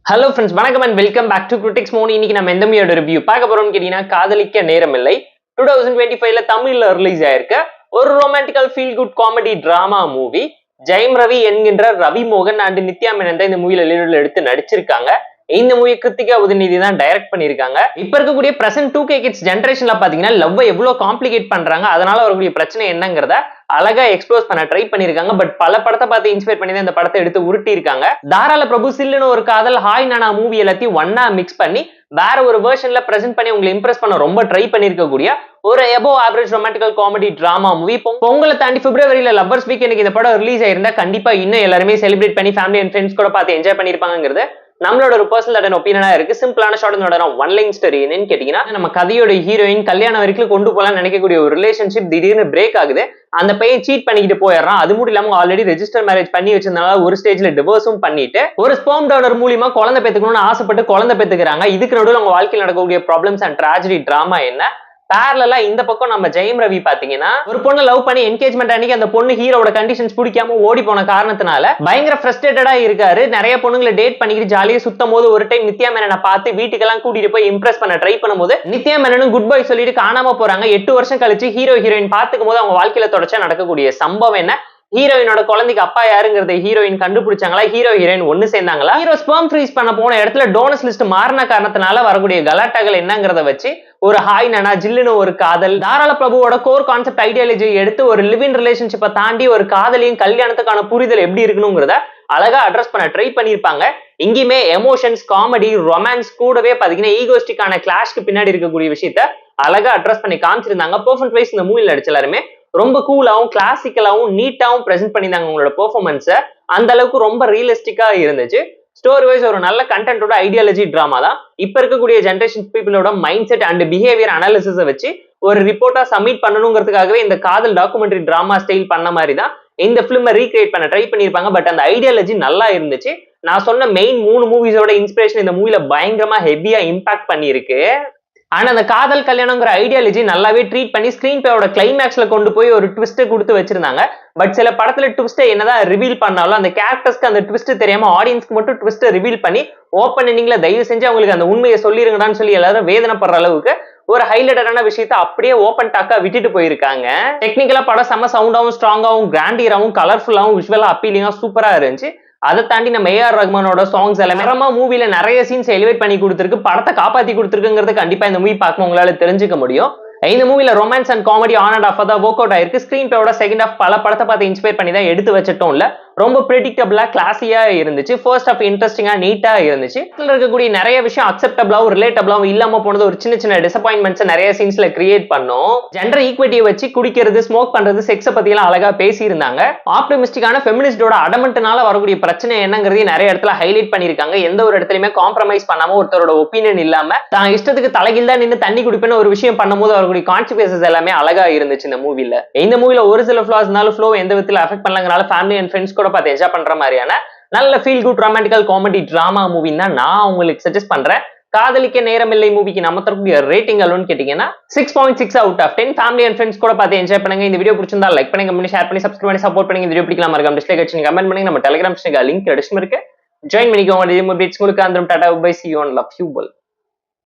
Hello friends, வணக்கம் and welcome back to Critics Mon. இன்னைக்கு நம்ம எந்த மூவியோட ரிவ்யூ பார்க்க போறோம்னு கேட்டீங்கன்னா, காதலிக்க நேரமில்லை 2025ல தமிழ்ல ரிலீஸ் ஆயிருக்க ஒரு romantical feel good comedy drama movie. Jayam Ravi என்கின்ற ரவி மோகன் அண்ட் நித்யா மேனன் தான் இந்த மூவில லீடர்ல எடுத்து நடிச்சிருக்காங்க. இந்த மூவி கிருத்திகா உதயநிதி தான் டைரக்ட் பண்ணிருக்காங்க. இப்ப இருக்கக்கூடிய பிரசன்ட் 2K கிட்ஸ் ஜெனரேஷன்ல பாத்தீங்கன்னா லவ் எவ்வளவு காம்ப்ளிகேட் பண்றாங்க, அதனால வரக்கூடிய பிரச்சனை என்னங்கிறத அழகா எக்ஸ்ப்ளோஸ் பண்ண ட்ரை பண்ணிருக்காங்க. பட் பல படத்தை பார்த்து இன்ஸ்பயர் பண்ணி தான் இந்த படத்தை எடுத்து உருட்டி இருக்காங்க. தாராள பிரபு சில்லுன்னு ஒரு காதல் ஹாய் நானா மூவி எல்லாத்தையும் ஒன்னா மிக்ஸ் பண்ணி வேற ஒரு வெர்ஷன்ல பிரசென்ட் பண்ணி உங்களை இம்ப்ரெஸ் பண்ண ரொம்ப ட்ரை பண்ணிருக்கக்கூடிய ஒரு above average ரொமான்டிக்கல் comedy drama movie. பொங்கலை தாண்டி பிப்ரவரியில லவ்வர்ஸ் வீக் எனக்கு இந்த படம் ரிலீஸ் ஆயிருந்தா கண்டிப்பா இன்னும் எல்லாருமே செலிப்ரேட் பண்ணி ஃபேமிலி அண்ட் ஃப்ரெண்ட்ஸ் கூட பார்த்து என்ஜாய் பண்ணிருப்பாங்கிறது நம்மளோட ஒரு பர்சனல் ஒப்பீனியனா இருக்கு. சிம்பிளான ஷார்ட் ஒன் லைன் ஸ்டோரி என்னன்னு கேட்டீங்கன்னா, நம்ம கதையோட ஹீரோயின் கல்யாணம் வரைக்கும் கொண்டு போலாம் நினைக்கக்கூடிய ஒரு ரிலேஷன்ஷிப் திடீர்னு பிரேக் ஆகுது. அந்த பையன் சீட் பண்ணிக்கிட்டு போயிடுறான். அது மட்டும் இல்லாம ஆல்ரெடி ரெஜிஸ்டர் மேரேஜ் பண்ணி வச்சிருந்தனால ஒரு ஸ்டேஜ்ல டிவோர்ஸும் பண்ணிட்டு ஒரு ஸ்பெர்ம் டோனர் மூலியமா குழந்தை பெத்துக்கணும்னு ஆசைப்பட்டு குழந்தை பெத்துக்கிறாங்க. இதுக்கு நடுவில் அவங்க வாழ்க்கையில் நடக்கக்கூடிய ப்ராப்ளம்ஸ் அண்ட் ட்ராஜடி டிராமா என்ன. பேரலா இந்த பக்கம் நம்ம ஜெயம் ரவி பாத்தீங்கன்னா ஒரு பொண்ணு லவ் பண்ணி என்கேஜ்மெண்ட் அன்னைக்கு அந்த பொண்ணு ஹீரோட கண்டிஷன்ஸ் பிடிக்காம ஓடி போன காரணத்தினால பயங்கர ஃப்ரஸ்ட்ரேட்டடா இருக்காரு. நிறைய பொண்ணுங்களை டேட் பண்ணிக்கிட்டு ஜாலியா சுத்தும் போது ஒரு டைம் நித்யா மேனனை பார்த்து வீட்டுக்கெல்லாம் கூட்டிட்டு போய் இம்ப்ரெஸ் பண்ண ட்ரை பண்ணும்போது நித்யா மேனனும் குட் பை சொல்லிட்டு காணாம போறாங்க. 8 வருஷம் கழிச்சு ஹீரோயின் பார்த்துக்கும் போது அவங்க வாழ்க்கையில தொடர்ச்சியா நடக்கக்கூடிய சம்பவம் என்ன, ஹீரோயினோட குழந்தைக்கு அப்பா யாருங்கிறத ஹீரோயின் கண்டுபிடிச்சாங்களா, ஹீரோயின் ஒண்ணு சேர்ந்தாங்களா, ஹீரோ ஸ்பெர்ம் ஃப்ரீஸ் பண்ண போன இடத்துல டோனஸ் லிஸ்ட் மாறின காரணத்தினால வரக்கூடிய கலாட்டாக்கள் என்னங்கிறத வச்சு ஒரு ஹாய் நானா ஜில்லுன்னு ஒரு காதல் தாராள பிரபுவோட கோர் கான்செப்ட் ஐடியாலஜி எடுத்து ஒரு லிவ் இன் ரிலேஷன்ஷிப்பை தாண்டி ஒரு காதலியும் கல்யாணத்துக்கான புரிதல் எப்படி இருக்கணுங்கிறத அழகா அட்ரஸ் பண்ண ட்ரை பண்ணிருப்பாங்க. இங்கேயுமே எமோஷன்ஸ், காமெடி, ரொமான்ஸ் கூடவே பாத்தீங்கன்னா ஈகோஸ்டிக்கான கிளாஷ்க்கு பின்னாடி இருக்கக்கூடிய விஷயத்த அழகா அட்ரஸ் பண்ணி காமிச்சிருந்தாங்க. பெர்ஃபார்மன்ஸ் வைஸ் இந்த மூவில நடிச்ச எல்லாருமே ரொம்ப கூலாவும் கிளாசிக்கலாவும் நீட்டாவும் பிரசென்ட் பண்ணியிருந்தாங்க. உங்களோட பெர்ஃபார்மன்ஸை அந்த அளவுக்கு ரொம்ப ரியலிஸ்டிக்கா இருந்துச்சு. ஸ்டோரி வைஸ் ஒரு நல்ல கண்டென்ட்டோட ஐடியாலஜி டிராமா தான். இப்ப இருக்கக்கூடிய ஜெனரேஷன் பீப்புளோட மைண்ட் செட் அண்ட் பிஹேவியர் அனாலிசிஸை வச்சு ஒரு ரிப்போர்ட்டா சப்மிட் பண்ணணுங்கிறதுக்காகவே இந்த காதல் டாக்குமெண்ட்ரி டிராமா ஸ்டைல் பண்ண மாதிரி தான் இந்த பிலிமை ரீக்ரியேட் பண்ண ட்ரை பண்ணியிருப்பாங்க. பட் அந்த ஐடியாலஜி நல்லா இருந்துச்சு. நான் சொன்ன மெயின் 3 மூவிஸோட இன்ஸ்பிரேஷன் இந்த மூவில பயங்கரமா ஹெவியா இம்பாக்ட் பண்ணியிருக்கு. ஆனா அந்த காதல் கல்யாணங்கிற ஐடியாலஜி நல்லாவே ட்ரீட் பண்ணி ஸ்கிரீன் பிளேயோட கிளைமேக்ஸ்ல கொண்டு போய் ஒரு ட்விஸ்ட் கொடுத்து வச்சிருந்தாங்க. பட் சில படத்துல ட்விஸ்ட் என்னதான் ரிவீல் பண்ணாலும் அந்த கேரக்டர்ஸ்க்கு அந்த ட்விஸ்ட் தெரியாம ஆடியன்ஸ்க்கு மட்டும் ட்விஸ்ட் ரிவீல் பண்ணி ஓப்பன் எண்டிங்ல தயவு செஞ்சு அவங்களுக்கு அந்த உண்மையை சொல்லிருங்கடான்னு சொல்லி எல்லாரும் வேதனைப்படுற அளவுக்கு ஒரு ஹைலைட்டடான விஷயத்த அப்படியே ஓப்பன் டாக்கா விட்டுட்டு போயிருக்காங்க. டெக்னிக்கலா படம் செம்ம சவுண்டாவும் ஸ்ட்ராங்காவும் கிராண்டியராவும் கலர்ஃபுல்லாவும் விஷுவலா அப்பீலிங்கா சூப்பரா இருந்துச்சு. அதை தாண்டி நம்ம AR ரஹ்மானோட சாங்ஸ் எல்லாமே மூவில நிறைய சீன்ஸ் எலிவேட் பண்ணி கொடுத்துருக்கு, படத்தை காப்பாத்தி கொடுத்துருக்குங்கிறது கண்டிப்பா இந்த மூவி பார்க்கும் உங்களால தெரிஞ்சுக்க முடியும். இந்த மூவில romance and comedy on and half தான் ஒர்க் அவுட் ஆயிருக்கு. ஸ்கிரீன் பிளேயோட செகண்ட் ஆஃப் பல படத்தை பார்த்து இன்ஸ்பயர் பண்ணி தான் எடுத்து வச்சிட்டோம். இல்ல ரொம்ப பிரெடிக்டபிளா கிளாஸியா இருந்துச்சு. ஃபர்ஸ்ட் ஆஃப் இன்ட்ரெஸ்டிங்கா நீட்டா இருந்துச்சு. இருக்கக்கூடிய நிறைய விஷயம் அக்செப்டபிளாவும் ரிலேட்டபிளாவும் இல்லாம போனது ஒரு சின்ன சின்ன டிசப்பாயின்மெண்ட்ஸ் நிறைய சீன்ஸ்ல கிரியேட் பண்ணும். ஜெண்டர் ஈக்விட்டியை வச்சு குடிக்கிறது, ஸ்மோக் பண்றது, செக்ஸை பத்தி எல்லாம் அழகா பேசி இருந்தாங்க. ஆப்டிமிஸ்டிக்கான ஃபெமினிஸ்டோட அடமெண்ட்னால வரக்கூடிய பிரச்சனை என்னங்கிறதையும் நிறைய இடத்துல ஹைலைட் பண்ணிருக்காங்க. எந்த ஒரு இடத்துலயுமே காம்ப்ரமைஸ் பண்ணாம ஒருத்தரோட ஒப்பீனியன் இல்லாம தான் இஷ்டத்துக்கு தலைகீழ் தான் நின்று தண்ணி குடிப்பேன்னு ஒரு விஷயம் பண்ணும்போது வரக்கூடிய கான்சிக்வன்சஸ் எல்லாமே அழகா இருந்துச்சு இந்த மூவில. இந்த மூவில ஒரு சில ஃபிளாஸ் இருந்தாலும் ஃப்ளோ எந்த விதத்துல அஃபெக்ட் பண்ணலங்கனால ஃபேமிலி அண்ட் ஃப்ரெண்ட்ஸ் கூட பார்த்து என்ஜாய் பண்ற மாதிரியான நல்ல feel good romantical comedy drama மூவின்னு தான் நான் உங்களுக்கு சஜஸ்ட் பண்றேன். காதலிக்க நேரமில்லை மூவிக்கு நம்ம தரக்கூடிய ரேட்டிங் எவ்வளவுன்னு கேட்டீங்கன்னா 6.6 out of 10. Family and friends கூட பார்த்து என்ஜாய் பண்ணுங்க. இந்த வீடியோ பிடிச்சிருந்தா லைக் பண்ணுங்க, கமெண்ட் ஷேர் பண்ணி சப்ஸ்கிரைப் பண்ணி சப்போர்ட் பண்ணுங்க. இந்த வீடியோ பிடிக்கலாம் மறக்காம டிஸ்லைக் அடிச்சு கமெண்ட் பண்ணுங்க. நம்ம டெலிகிராம் லிங்க் டிஸ்கிரிப்ஷன்ல இருக்கு, ஜாயின் பண்ணிக்கோங்க. உங்களுக்கு tata bye, see you and love you all.